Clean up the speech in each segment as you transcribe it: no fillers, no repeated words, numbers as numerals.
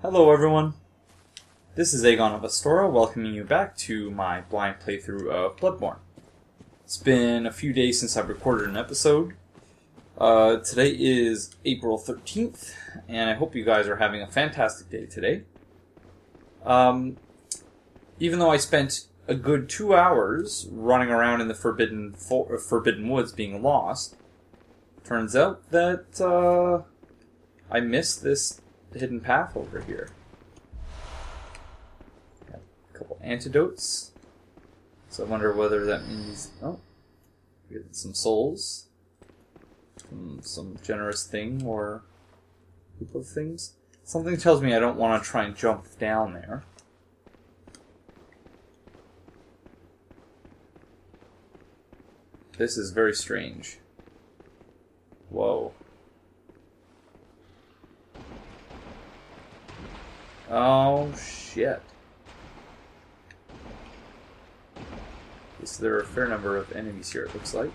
Hello everyone, this is Aegon of Astora welcoming you back to my blind playthrough of Bloodborne. It's been a few days since I've recorded an episode. Today is April 13th, and I hope you guys are having a fantastic day today. Even though I spent a good 2 hours running around in the Forbidden Woods being lost, turns out that I missed this hidden path over here. Got a couple antidotes. So I wonder whether that means... Oh, we get some souls from some generous thing or group of things. Something tells me I don't want to try and jump down there. This is very strange. Whoa. Oh, shit. So there are a fair number of enemies here, it looks like.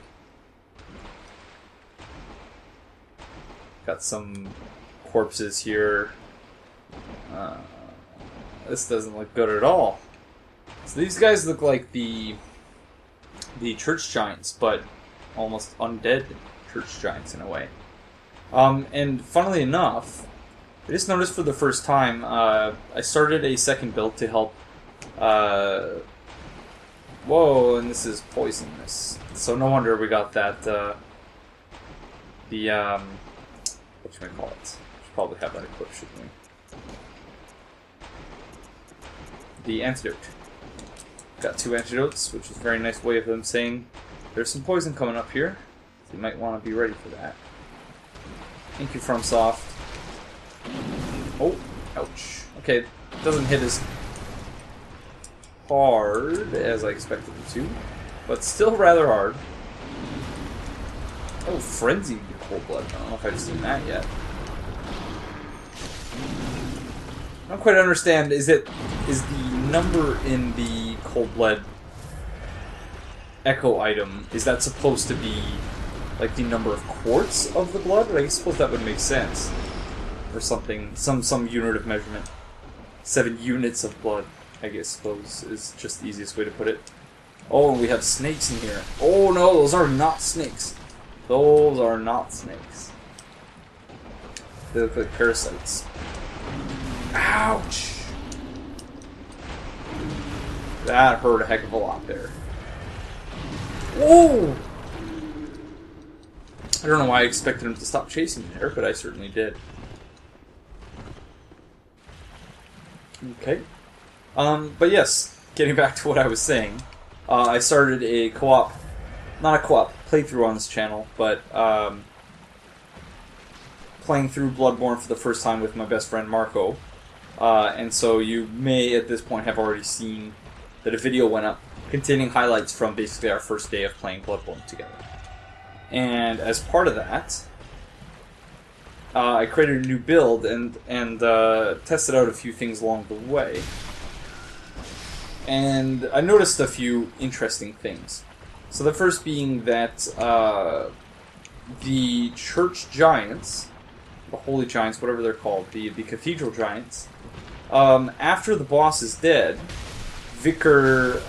Got some corpses here. This doesn't look good at all. So these guys look like the church giants, but almost undead church giants in a way. And funnily enough, I just noticed for the first time, I started a second build to help, whoa, and this is poisonous. So no wonder we got that, what should we call it? Should probably have that equipped, shouldn't we? The antidote. Got 2 antidotes, which is a very nice way of them saying there's some poison coming up here. So you might want to be ready for that. Thank you, FromSoft. Oh, ouch. Okay, it doesn't hit as hard as I expected it to, but still rather hard. Oh, Frenzied Cold Blood. I don't know if I've seen that yet. I don't quite understand, is the number in the Cold Blood Echo item, is that supposed to be like the number of quarts of the blood? I suppose that would make sense. Or something, some unit of measurement. 7 units of blood, I suppose, is just the easiest way to put it. Oh, and we have snakes in here. Oh no, those are not snakes. Those are not snakes. They look like parasites. Ouch! That hurt a heck of a lot there. Whoa! I don't know why I expected him to stop chasing me there, but I certainly did. Okay. But yes, getting back to what I was saying, I started a co-op, not a co-op, playthrough on this channel, but playing through Bloodborne for the first time with my best friend Marco. And so you may at this point have already seen that a video went up containing highlights from basically our first day of playing Bloodborne together. And as part of that, I created a new build and tested out a few things along the way. And I noticed a few interesting things. So the first being that the church giants, the holy giants, whatever they're called, the cathedral giants, after the boss is dead, Vicar,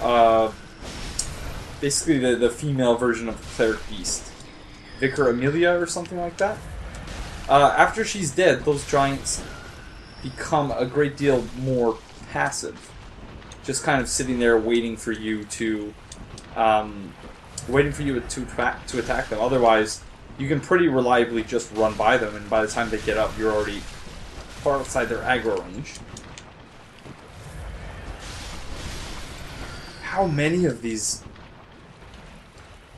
basically the female version of the cleric beast, Vicar Amelia or something like that, after she's dead, those giants become a great deal more passive. Just kind of sitting there waiting for you to attack them. Otherwise, you can pretty reliably just run by them, and by the time they get up, you're already far outside their aggro range. How many of these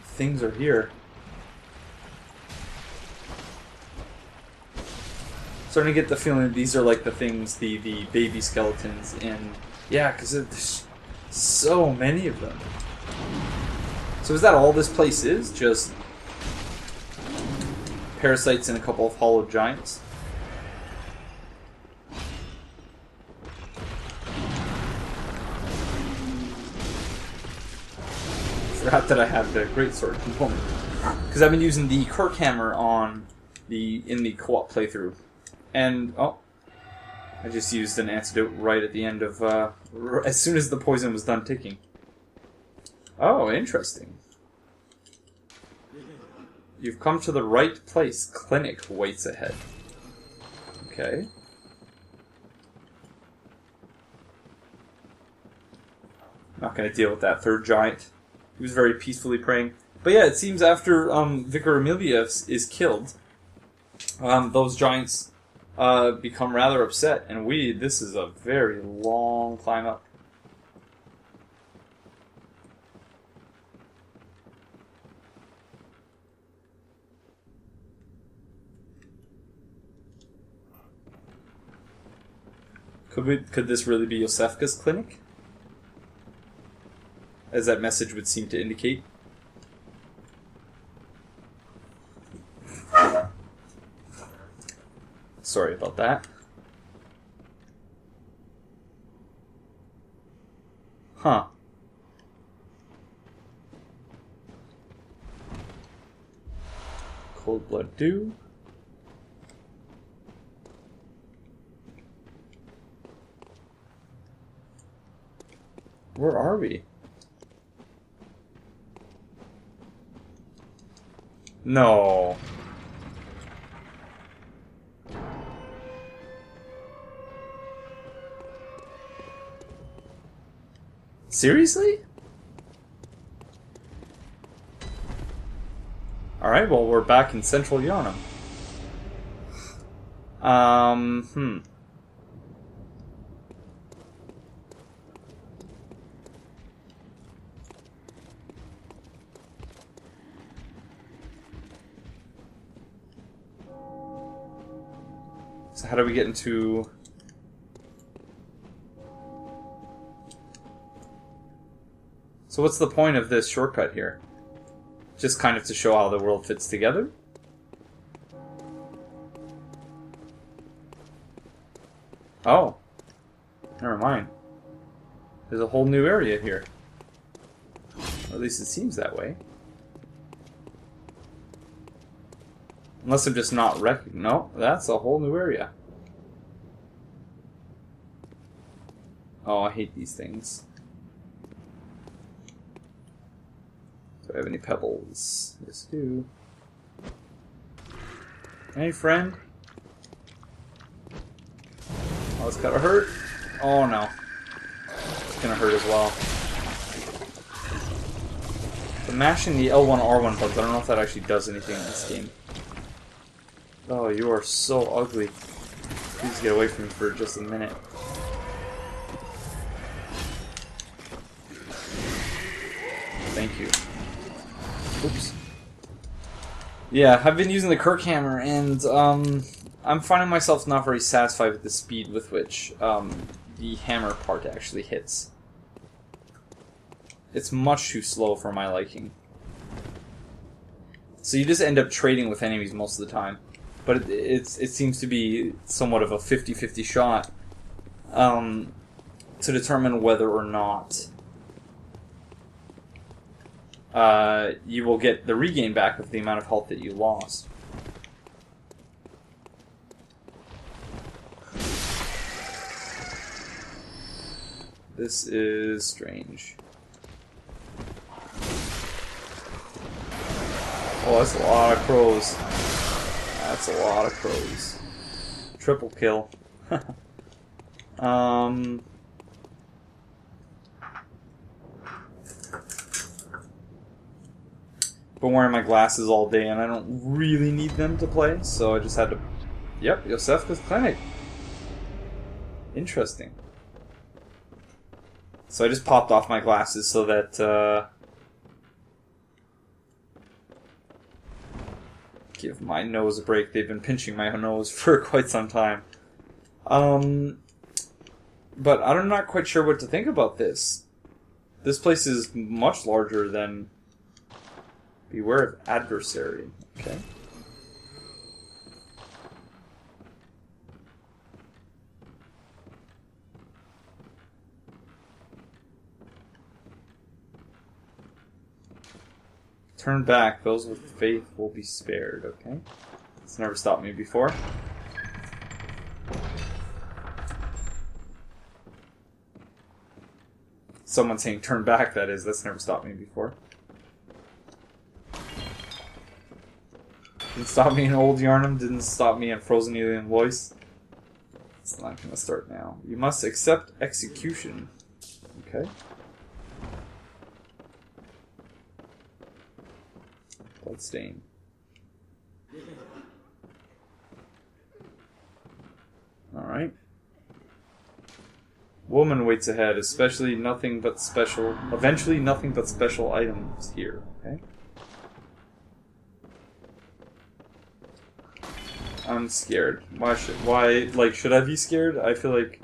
things are here? Starting to get the feeling that these are like the things, the baby skeletons in... Yeah, because there's so many of them. So is that all this place is? Just parasites and a couple of hollowed giants? Forgot that I have the greatsword component. Because I've been using the Kirk hammer in the co-op playthrough. And, oh, I just used an antidote right at the end of, as soon as the poison was done ticking. Oh, interesting. You've come to the right place. Clinic waits ahead. Okay. Not going to deal with that third giant. He was very peacefully praying. But yeah, it seems after Vicar Amelia is killed, those giants become rather upset. And this is a very long climb up. Could this really be Yosefka's clinic? As that message would seem to indicate. Sorry about that. Huh. Cold blood dew. Where are we? No. Seriously? Alright, well, we're back in Central Yharnam. So how do we get into... So what's the point of this shortcut here? Just kind of to show how the world fits together? Oh. Never mind. There's a whole new area here. Or at least it seems that way. Unless I'm just not no, that's a whole new area. Oh, I hate these things. Do I have any pebbles? Yes, I do. Hey, friend. Oh, it's gotta hurt. Oh, no. It's gonna hurt as well. I'm mashing the L1, R1 buttons. I don't know if that actually does anything in this game. Oh, you are so ugly. Please get away from me for just a minute. Thank you. Oops. Yeah, I've been using the Kirk hammer, and I'm finding myself not very satisfied with the speed with which the hammer part actually hits. It's much too slow for my liking. So you just end up trading with enemies most of the time. But it seems to be somewhat of a 50-50 shot to determine whether or not you will get the regain back of the amount of health that you lost. This is strange. Oh, that's a lot of crows. That's a lot of crows. Triple kill. Been wearing my glasses all day, and I don't really need them to play, so I just had to... Yep, Yosefka's clinic. Interesting. So I just popped off my glasses so that, give my nose a break. They've been pinching my nose for quite some time. But I'm not quite sure what to think about this. This place is much larger than... Beware of adversary. Okay. Turn back. Those with faith will be spared. Okay. It's never stopped me before. Someone saying turn back, that is. That's never stopped me before. Didn't stop me in Old Yarnum, didn't stop me in Frozen Alien Voice. It's not gonna start now. You must accept execution. Okay. Bloodstain. Alright. Woman waits ahead, eventually nothing but special items here, okay? I'm scared. Should I be scared? I feel like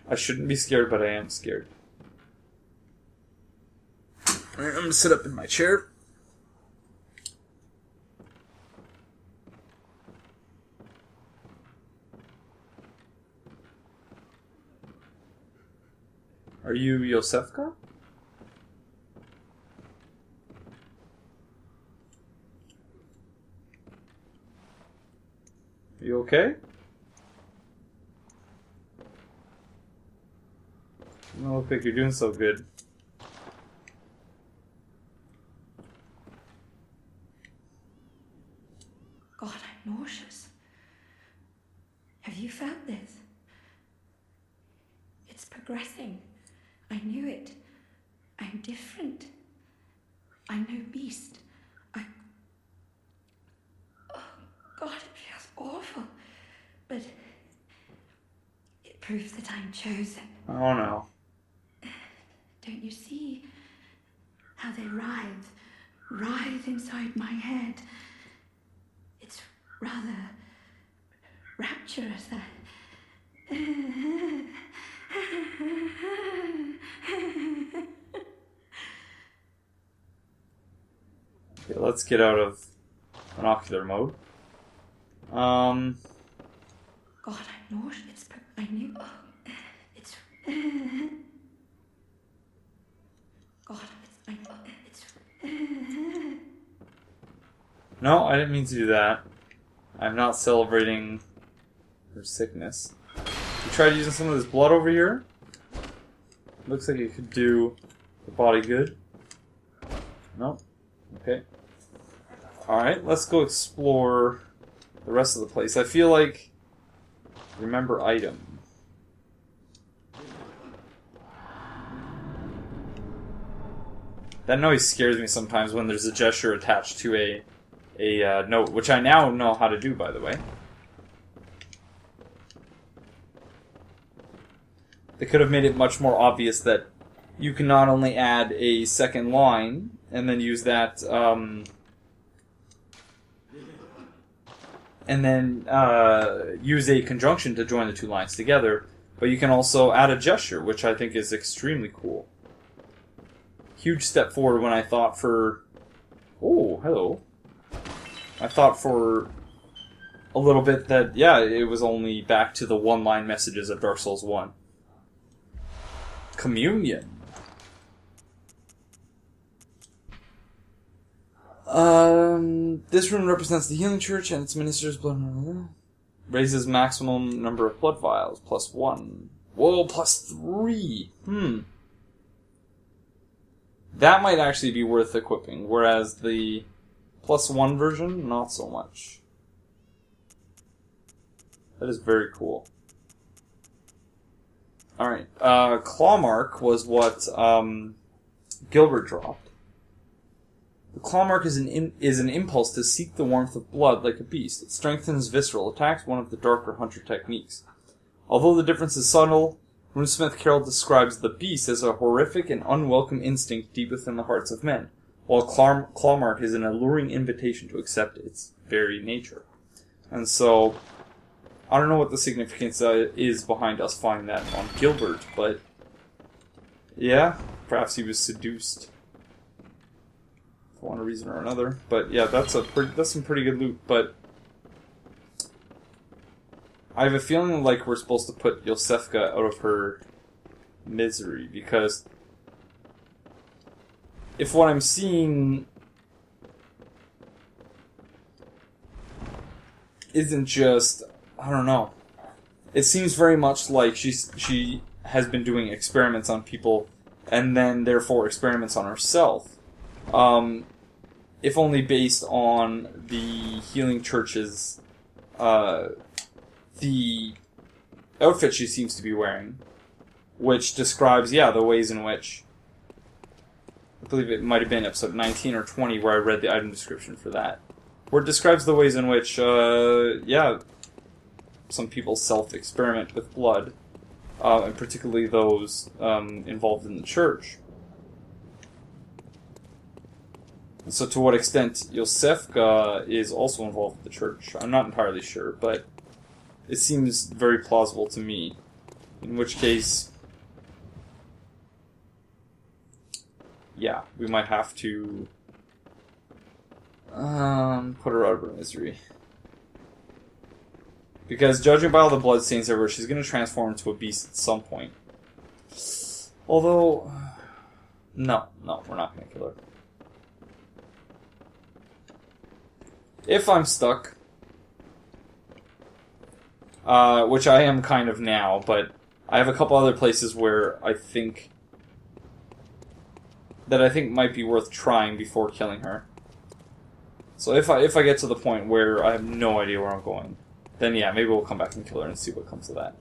I shouldn't be scared, but I am scared. Alright, I'm gonna sit up in my chair. Are you Yosefka? Are you okay? You don't look like you're doing so good. God, I'm nauseous. Have you felt this? It's progressing. I knew it. I'm different. I'm no beast. Oh, God, it feels awful. But it proves that I'm chosen. Oh no. Don't you see how they writhe inside my head? It's rather rapturous. Okay, let's get out of binocular mode. God, I'm nauseous. I knew. Oh, it's. God, it's. No, I didn't mean to do that. I'm not celebrating her sickness. We tried using some of this blood over here. Looks like it could do the body good. No. Okay. Alright, let's go explore the rest of the place. I feel like... Remember item. That noise scares me sometimes when there's a gesture attached to a note, which I now know how to do, by the way. They could have made it much more obvious that you can not only add a second line and then use that, and then use a conjunction to join the two lines together, but you can also add a gesture, which I think is extremely cool. Huge step forward when I thought for... Oh, hello. I thought for a little bit that, yeah, it was only back to the one-line messages of Dark Souls 1. Communion. This rune represents the healing church and its ministers' blood. Raises maximum number of blood vials, +1. Whoa, +3. That might actually be worth equipping, whereas the +1 version, not so much. That is very cool. Alright, Clawmark was what Gilbert dropped. The Clawmark is an impulse to seek the warmth of blood like a beast. It strengthens visceral attacks, one of the darker hunter techniques. Although the difference is subtle, Runesmith Carroll describes the beast as a horrific and unwelcome instinct deep within the hearts of men, while Clawmark is an alluring invitation to accept its very nature. And so, I don't know what the significance is behind us finding that on Gilbert, but yeah, perhaps he was seduced for one reason or another. But yeah, that's some pretty good loot. But I have a feeling like we're supposed to put Yosefka out of her misery, because if what I'm seeing isn't just, I don't know. It seems very much like she has been doing experiments on people and then therefore experiments on herself. If only based on the Healing Church's the outfit she seems to be wearing, which describes, the ways in which, I believe it might have been episode 19 or 20 where I read the item description for that, where it describes the ways in which, some people self-experiment with blood, and particularly those involved in the church. So to what extent Yosefka is also involved with the church, I'm not entirely sure, but it seems very plausible to me. In which case, we might have to put her out of her misery. Because judging by all the bloodstains everywhere, she's going to transform into a beast at some point. Although, no, we're not going to kill her. If I'm stuck, which I am kind of now, but I have a couple other places where I think might be worth trying before killing her. So if I get to the point where I have no idea where I'm going, then maybe we'll come back and kill her and see what comes of that.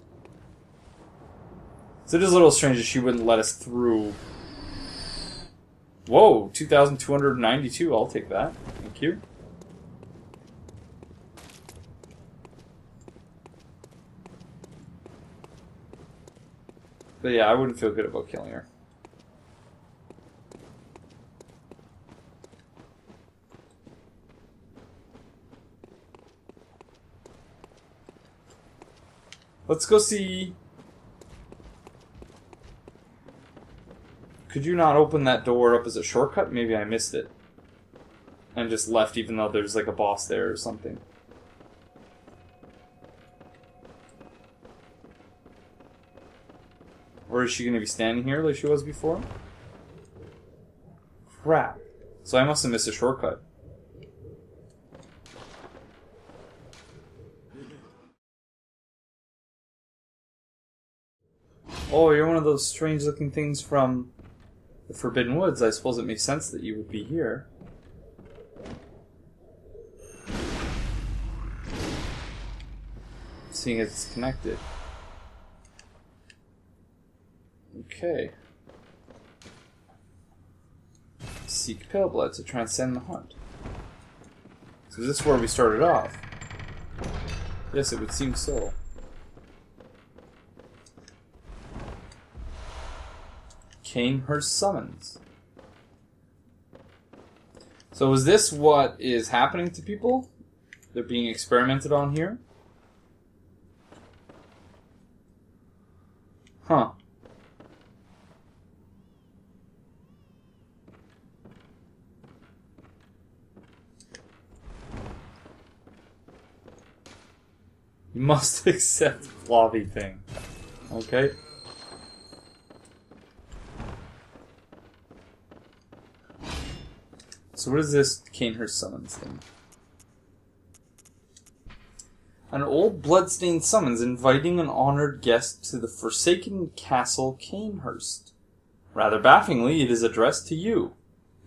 So it is a little strange that she wouldn't let us through. Whoa, 2,292, I'll take that. Thank you. But I wouldn't feel good about killing her. Let's go see. Could you not open that door up as a shortcut? Maybe I missed it. And just left even though there's like a boss there or something. Or is she going to be standing here like she was before? Crap. So I must have missed a shortcut. Oh, you're one of those strange-looking things from the Forbidden Woods. I suppose it makes sense that you would be here. Seeing as it's connected. Okay. Seek pale blood to transcend the hunt. So is this where we started off? Yes, it would seem so. Canehurst summons. So is this what is happening to people? They're being experimented on here? Huh. You must accept lobby thing. Okay. So what is this Canehurst summons thing? An old bloodstained summons inviting an honored guest to the forsaken castle Canehurst. Rather bafflingly, it is addressed to you.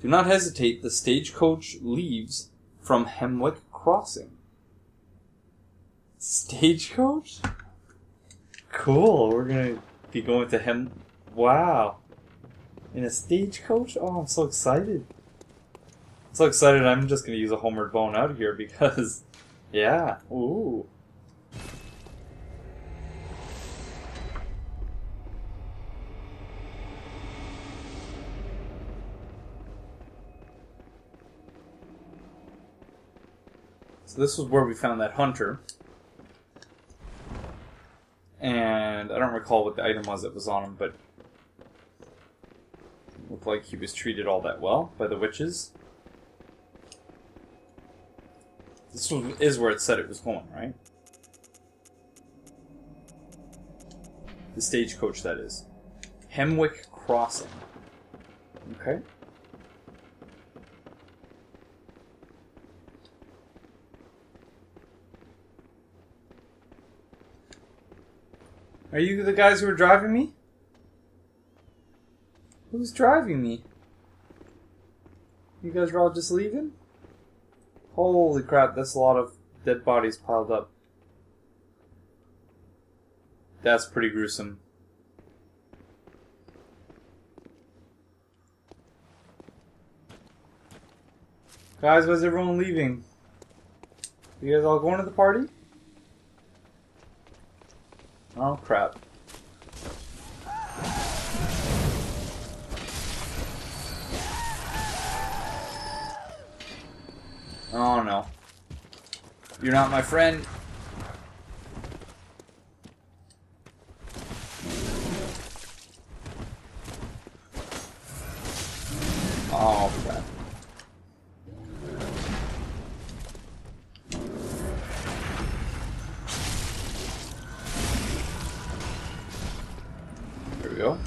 Do not hesitate, the stagecoach leaves from Hemwick Crossing. Stagecoach? Cool, we're gonna be going to Wow. In a stagecoach? Oh, I'm so excited. So excited I'm just gonna use a homeward bone out of here because, ooh. So this was where we found that hunter. And I don't recall what the item was that was on him, but it looked like he was treated all that well by the witches. This is where it said it was going, right? The stagecoach, that is. Hemwick Crossing. Okay. Are you the guys who are driving me? Who's driving me? You guys are all just leaving? Holy crap, that's a lot of dead bodies piled up. That's pretty gruesome. Guys, why's everyone leaving? You guys all going to the party? Oh crap. Oh no. You're not my friend. Oh crap. There we go.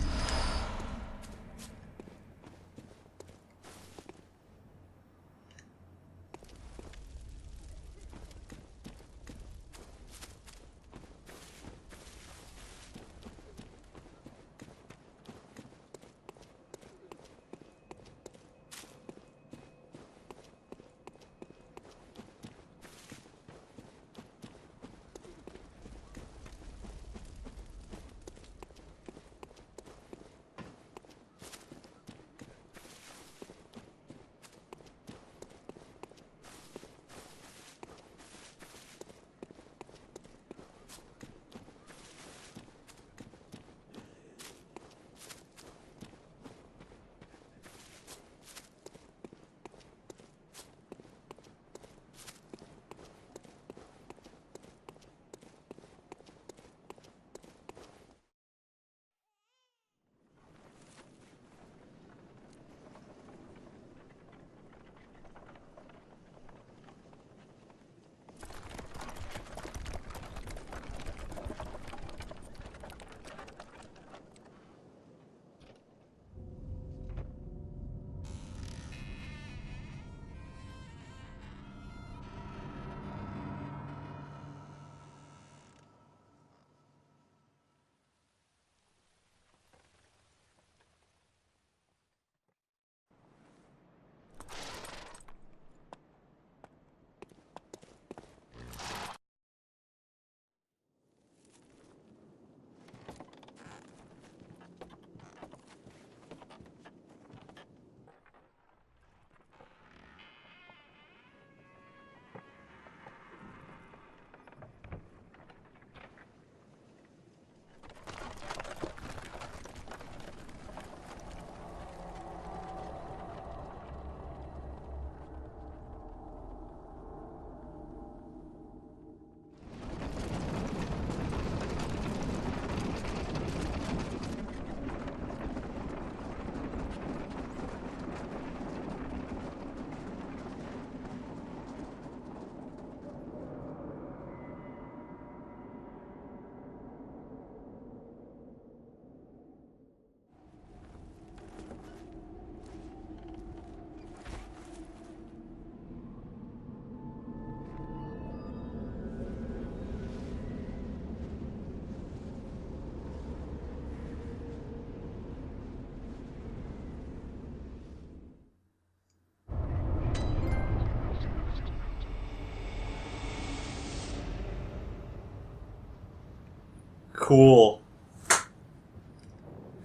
Cool.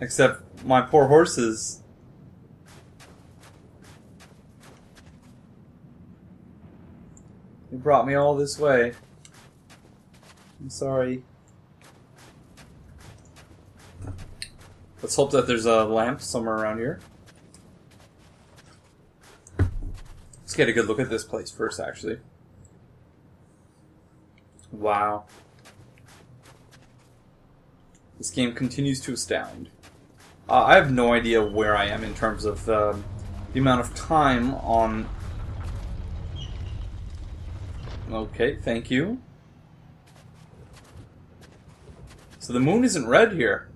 Except my poor horses. They brought me all this way. I'm sorry. Let's hope that there's a lamp somewhere around here. Let's get a good look at this place first, actually. Wow. This game continues to astound. I have no idea where I am in terms of the amount of time on... Okay, thank you. So the moon isn't red here.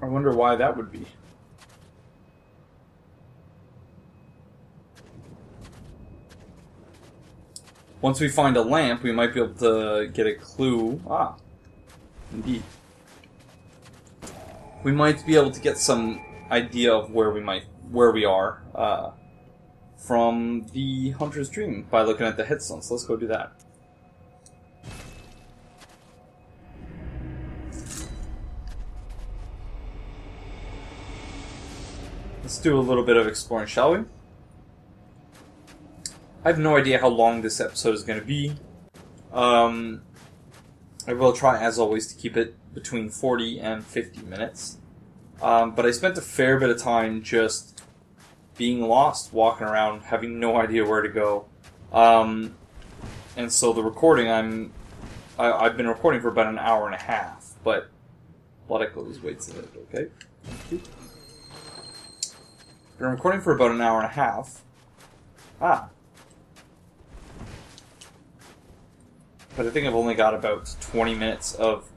I wonder why that would be. Once we find a lamp, we might be able to get a clue. Ah. Indeed. We might be able to get some idea of where we are from the Hunter's Dream by looking at the headstones. So let's go do that. Let's do a little bit of exploring, shall we? I have no idea how long this episode is going to be. I will try, as always, to keep it between 40 and 50 minutes. But I spent a fair bit of time just being lost, walking around, having no idea where to go. And so the recording, I've been recording for about an hour and a half, but Blood Echoes waits a minute, okay? Thank you. Been recording for about an hour and a half. But I think I've only got about 20 minutes of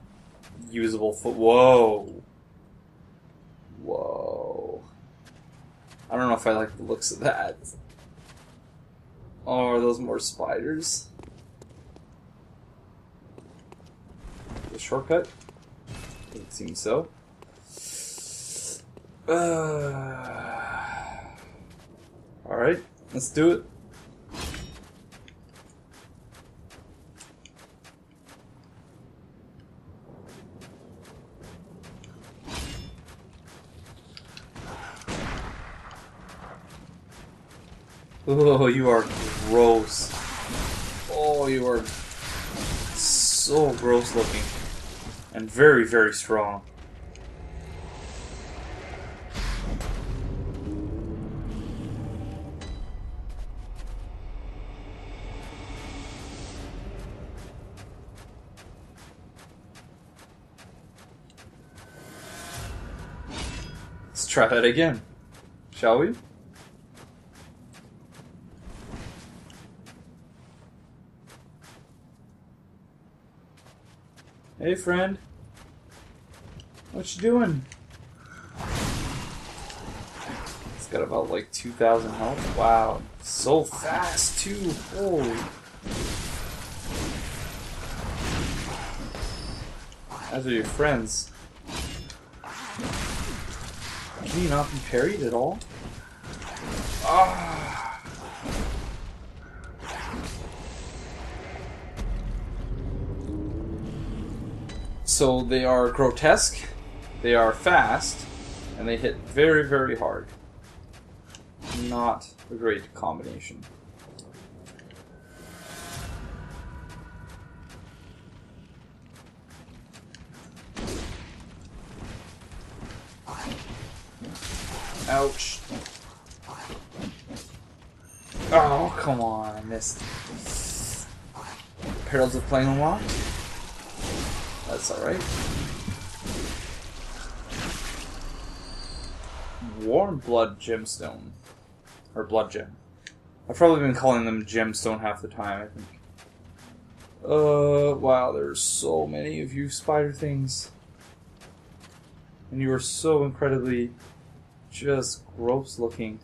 usable Whoa. Whoa. I don't know if I like the looks of that. Oh, are those more spiders? The shortcut? It seems so. Alright, let's do it. Oh, you are gross. Oh, you are so gross looking. And very, very strong. Let's try that again, shall we? Hey, friend. What you doing? It's got about like 2,000 health. Wow. So fast, too. Holy. As are your friends. Can you not be parried at all? Ah. So they are grotesque, they are fast, and they hit very, very hard. Not a great combination. Ouch. Oh, come on, I missed. Perils of playing unlocked? That's alright. Warm Blood Gemstone. Or Blood Gem. I've probably been calling them Gemstone half the time, I think. Wow, there's so many of you spider things. And you are so incredibly just gross looking.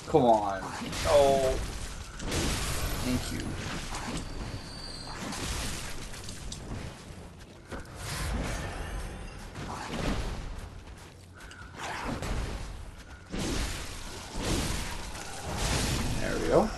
Come on. Oh. Thank you. There we go.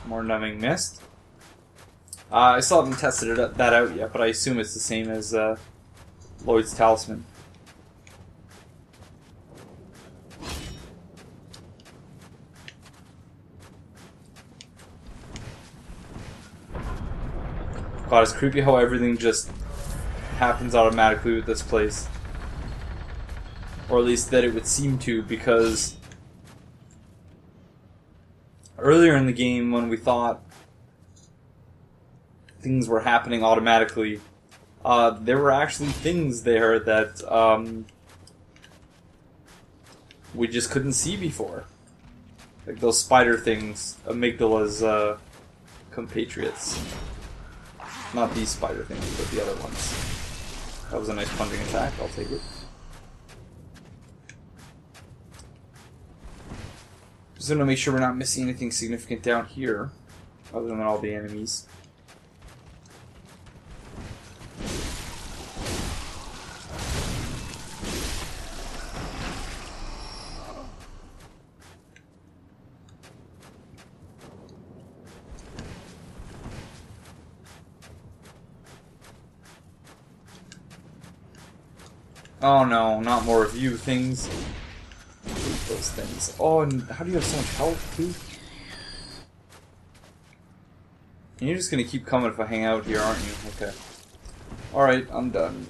More numbing mist. I still haven't tested that out yet, but I assume it's the same as Lloyd's Talisman. God, it's creepy how everything just happens automatically with this place. Or at least that it would seem to, because earlier in the game, when we thought things were happening automatically, there were actually things there that we just couldn't see before. Like those spider things, amygdala's compatriots. Not these spider things, but the other ones. That was a nice plunging attack, I'll take it. Just gonna make sure we're not missing anything significant down here, other than all the enemies. Oh no, not more of you things. I hate those things. Oh, and how do you have so much health, too? And you're just gonna keep coming if I hang out here, aren't you? Okay. Alright, I'm done.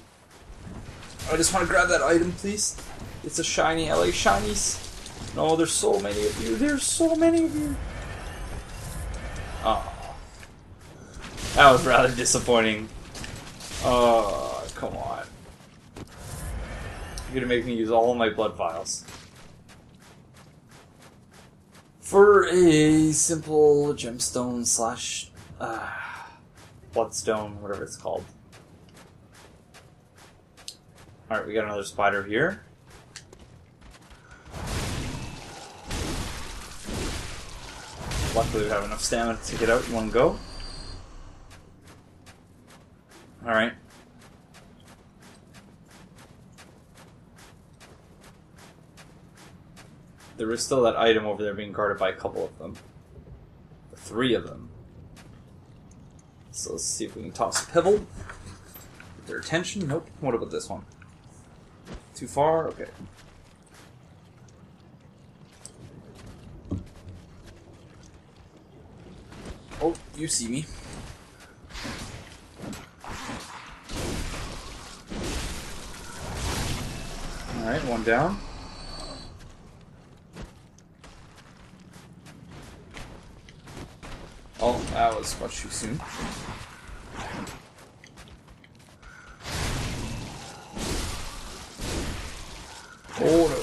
I just want to grab that item, please. It's a shiny. I like shinies. No, there's so many of you. There's so many of you. Oh. That was rather disappointing. Oh, come on. You're gonna make me use all of my blood vials. For a simple gemstone slash bloodstone, whatever it's called. Alright, we got another spider here. Luckily we have enough stamina to get out in one go. Alright. There is still that item over there being guarded by a couple of them. 3 of them. So let's see if we can toss a pebble. Get their attention. Nope. What about this one? Too far? Okay. Oh, you see me. Alright, one down. Oh, that was much too soon. Oh no.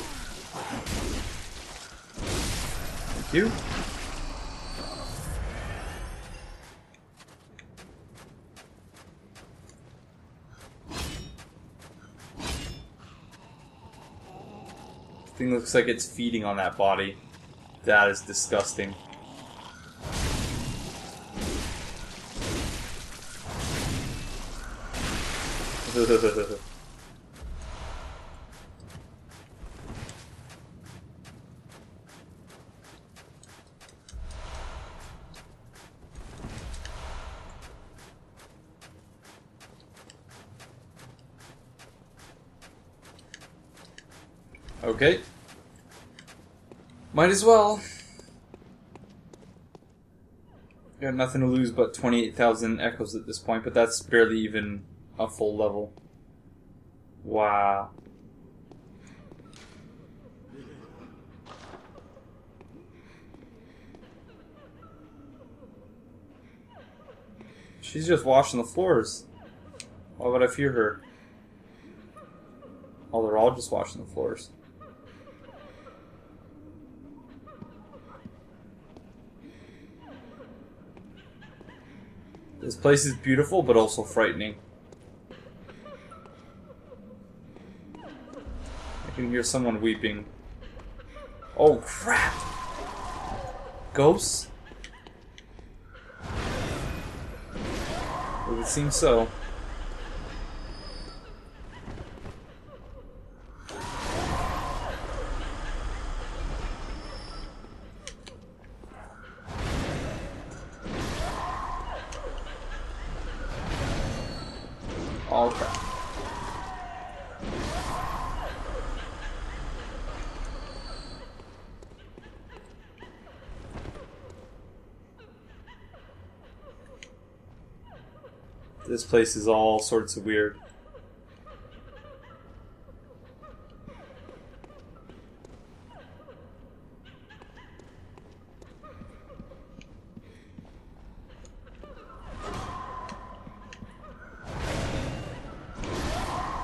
Thank you. Thing looks like it's feeding on that body. That is disgusting. Okay. Might as well. Got nothing to lose but 28,000 echoes at this point, but that's barely even a full level. Wow. She's just washing the floors. Why would I fear her? Oh, they're all just washing the floors. This place is beautiful, but also frightening. I can hear someone weeping. Oh, crap! Ghosts? It would seem so. Oh, crap. This place is all sorts of weird.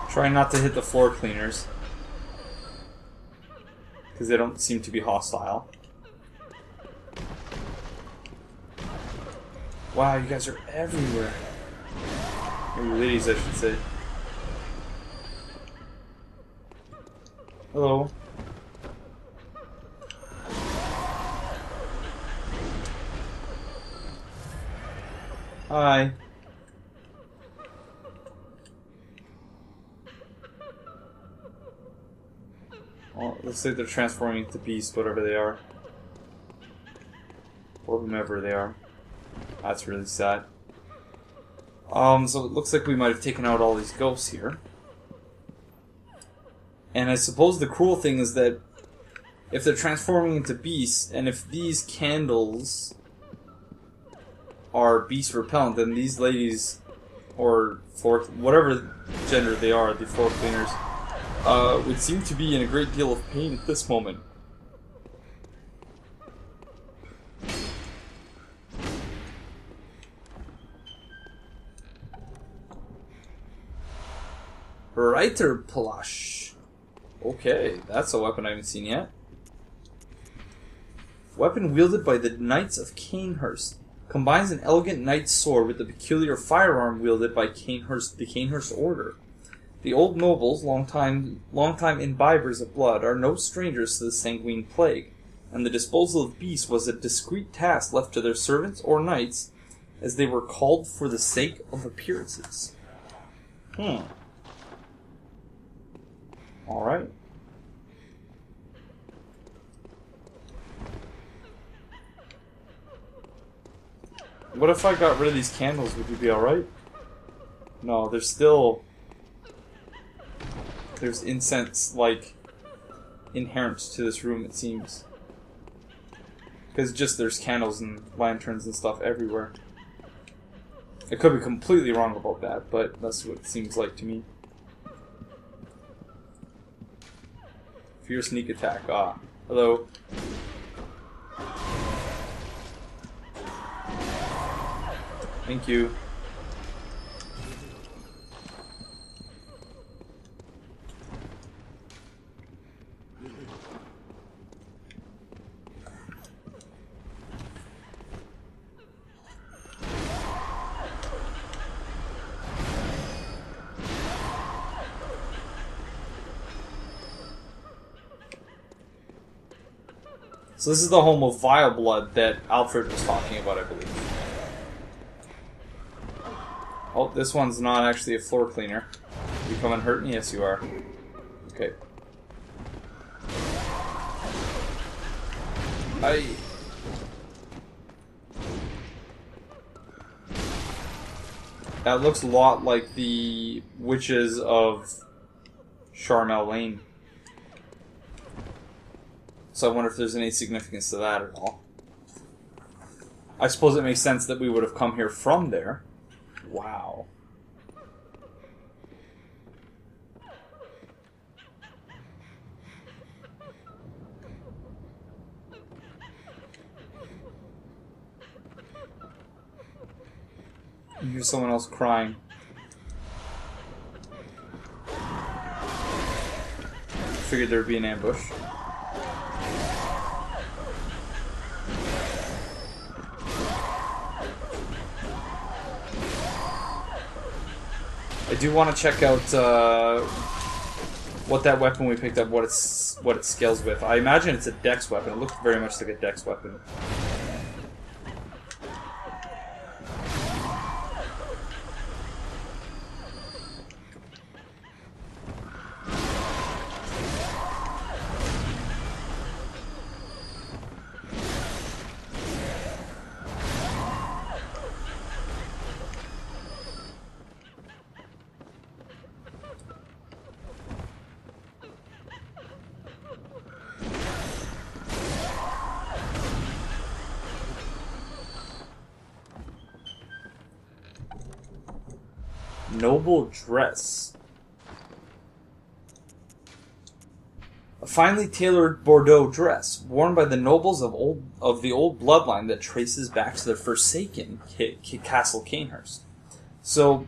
Try not to hit the floor cleaners. because they don't seem to be hostile. Wow, you guys are everywhere. Or you ladies, I should say. Hello. Hi. Well, looks like they're transforming into beasts, whatever they are. Or whomever they are. That's really sad. So it looks like we might have taken out all these ghosts here. And I suppose the cruel thing is that if they're transforming into beasts, and if these candles are beast repellent, then these ladies, or floor, whatever gender they are, the floor cleaners, would seem to be in a great deal of pain at this moment. Reiterplash. Okay, that's a weapon I haven't seen yet. Weapon wielded by the Knights of Canehurst. Combines an elegant knight's sword with the peculiar firearm wielded by the Canehurst Order. The old nobles, long-time imbibers of blood, are no strangers to the sanguine plague, and the disposal of beasts was a discreet task left to their servants or knights, as they were called for the sake of appearances. Alright. What if I got rid of these candles? Would you be alright? No, there's still... There's incense, like, inherent to this room, it seems. Because just there's candles and lanterns and stuff everywhere. I could be completely wrong about that, but that's what it seems like to me. Fear sneak attack. Ah, hello. Thank you. So this is the home of vile blood that Alfred was talking about, I believe. Oh, this one's not actually a floor cleaner. You come and hurt me? Yes, you are. Okay. That looks a lot like the witches of Charmel Lane. So I wonder if there's any significance to that at all. I suppose it makes sense that we would have come here from there. Wow. You hear someone else crying. Figured there'd be an ambush. I do want to check out what that weapon we picked up, what it scales with. I imagine it's a dex weapon. It looks very much like a dex weapon. Noble dress. A finely tailored Bordeaux dress, worn by the nobles of the old bloodline that traces back to the Forsaken Castle Canehurst. So,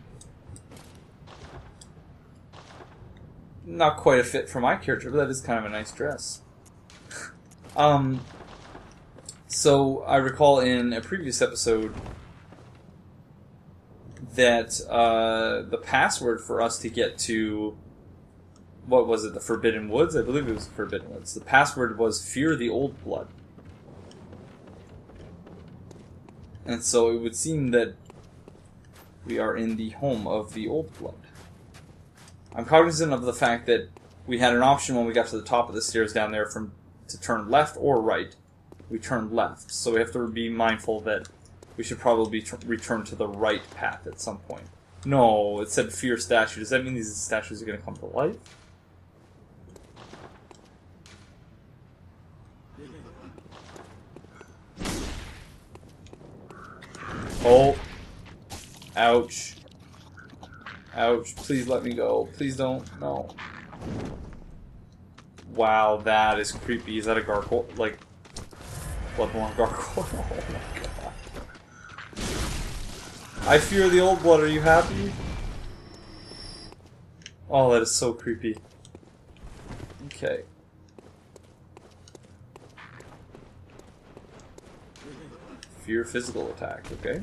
not quite a fit for my character, but that is kind of a nice dress. So I recall in a previous episode that the password for us to get to, what was it, the Forbidden Woods? I believe it was the Forbidden Woods. The password was Fear the Old Blood. And so it would seem that we are in the home of the Old Blood. I'm cognizant of the fact that we had an option when we got to the top of the stairs down there to turn left or right. We turned left, so we have to be mindful that we should probably return to the right path at some point. No, it said fear statue. Does that mean these statues are going to come to life? Oh. Ouch. Ouch. Please let me go. Please don't. No. Wow, that is creepy. Is that a gargoyle? Like, Bloodborne gargoyle? Oh my god. I fear the old blood. Are you happy? Oh, that is so creepy. Okay. Fear physical attack. Okay.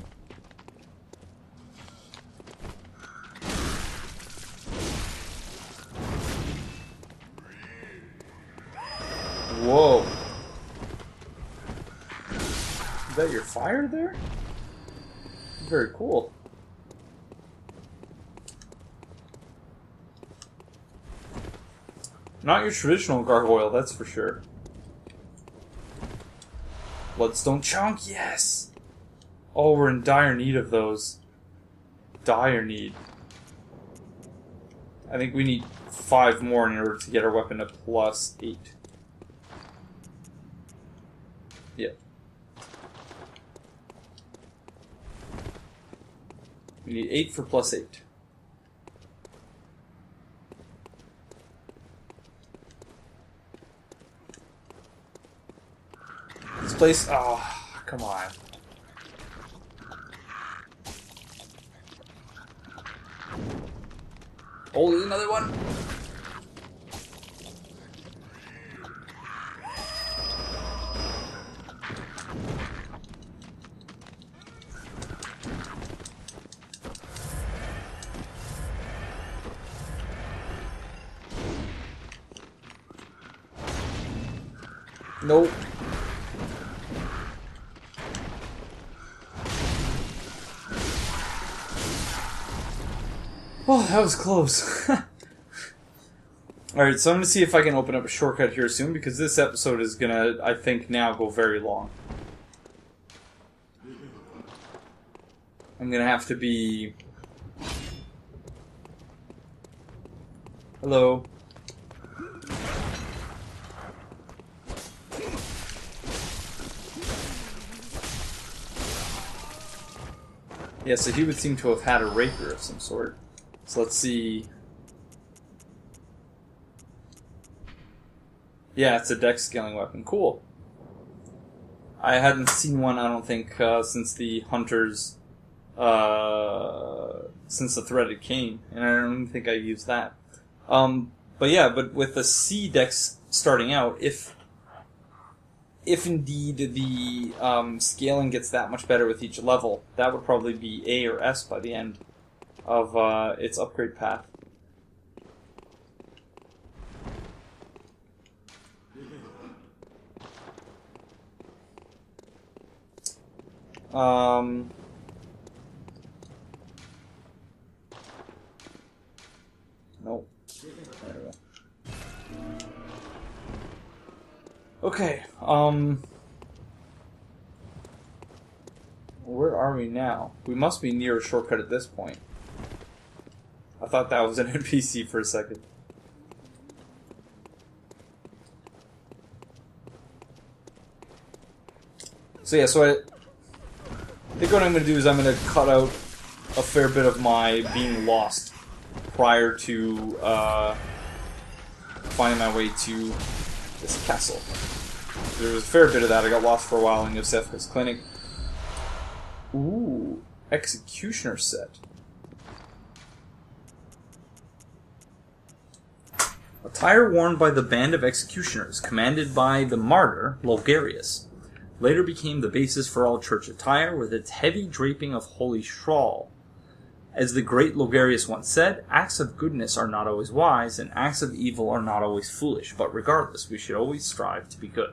Whoa. Is that your fire there? Very cool. Not your traditional gargoyle, that's for sure. Bloodstone chunk, yes! Oh, we're in dire need of those. Dire need. I think we need 5 more in order to get our weapon to +8. Yep. We need 8 for +8. This place... Oh, come on. Oh, there's another one. Nope. Oh, that was close. Alright, so I'm going to see if I can open up a shortcut here soon, because this episode is going to, I think, now go very long. I'm going to have to be... Hello. Yeah, so he would seem to have had a rapier of some sort. So let's see... Yeah, it's a dex scaling weapon. Cool. I hadn't seen one, I don't think, since the Hunters... since the Threaded Cane. And I don't even think I used that. But yeah, but with the C dex starting out, if indeed the scaling gets that much better with each level, that would probably be A or S by the end of its upgrade path. Nope. There we go. Okay, where are we now? We must be near a shortcut at this point. I thought that was an NPC for a second. So yeah, so I think what I'm going to do is I'm going to cut out a fair bit of my being lost prior to finding my way to this castle. There was a fair bit of that. I got lost for a while in Yosefka's clinic. Ooh, executioner set. Attire worn by the band of executioners, commanded by the martyr, Logarius, later became the basis for all church attire, with its heavy draping of holy shawl. As the great Logarius once said, acts of goodness are not always wise, and acts of evil are not always foolish, but regardless, we should always strive to be good.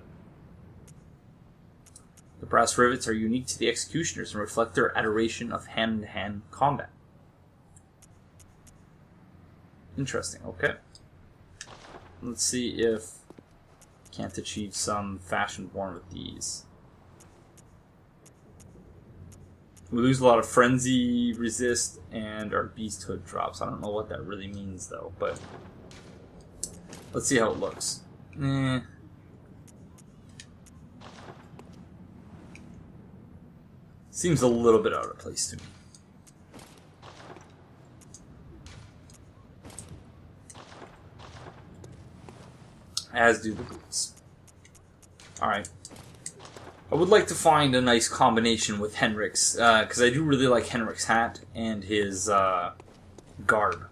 The brass rivets are unique to the executioners and reflect their adoration of hand-to-hand combat. Interesting, okay. Let's see if can't achieve some fashion born with these. We lose a lot of frenzy, resist, and our beasthood drops. I don't know what that really means though, but let's see how it looks. Seems a little bit out of place to me. As do the boots. Alright. I would like to find a nice combination with Henrik's, because I do really like Henrik's hat and his garb.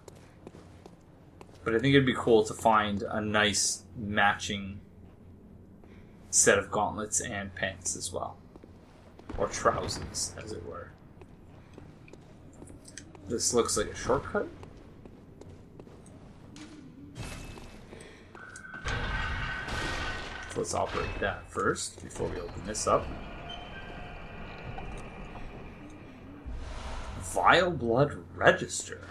But I think it'd be cool to find a nice matching set of gauntlets and pants as well. Or trousers, as it were. This looks like a shortcut. Let's operate that first before we open this up. Vile Blood Register.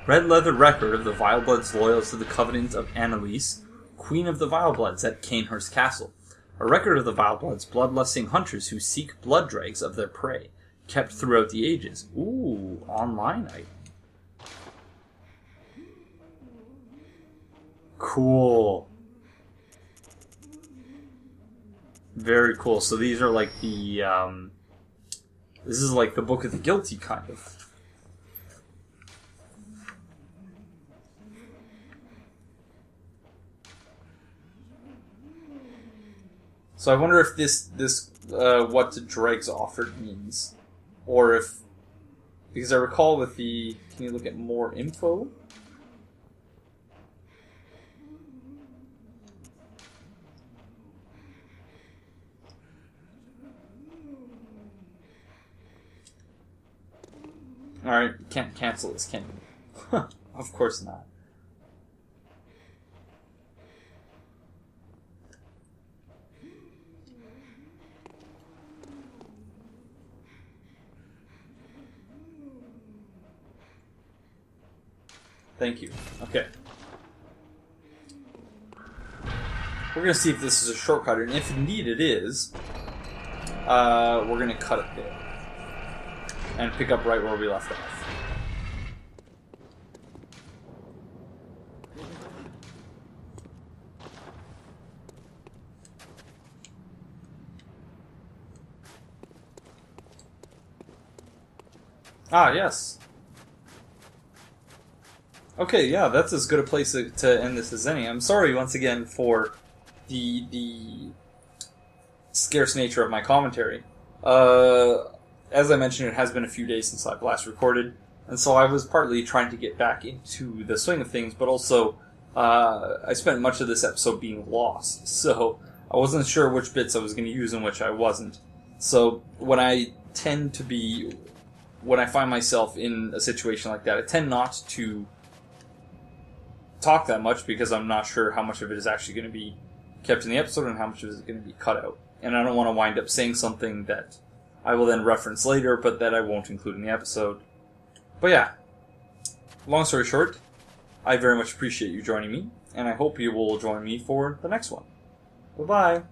Red leather record of the Vile Bloods loyal to the Covenant of Annalise, Queen of the Vile Bloods at Canehurst Castle. A record of the Vile Bloods, bloodlusting hunters who seek blood dregs of their prey, kept throughout the ages. Ooh, online item. Cool. Very cool. So these are like the, this is like the Book of the Guilty, kind of. So I wonder if this what the dregs offered means, or if, because I recall with the, can you look at more info? Alright, can't cancel this, can you? Of course not. Thank you. Okay. We're going to see if this is a shortcut, and if indeed it is, we're going to cut it there. And pick up right where we left off. Ah, yes. Okay, yeah, that's as good a place to end this as any. I'm sorry once again for the scarce nature of my commentary. As I mentioned, it has been a few days since I've last recorded, and so I was partly trying to get back into the swing of things, but also I spent much of this episode being lost, so I wasn't sure which bits I was going to use and which I wasn't. So when I find myself in a situation like that, I tend not to talk that much because I'm not sure how much of it is actually going to be kept in the episode and how much of it is going to be cut out. And I don't want to wind up saying something that I will then reference later, but that I won't include in the episode. But yeah, long story short, I very much appreciate you joining me, and I hope you will join me for the next one. Bye-bye!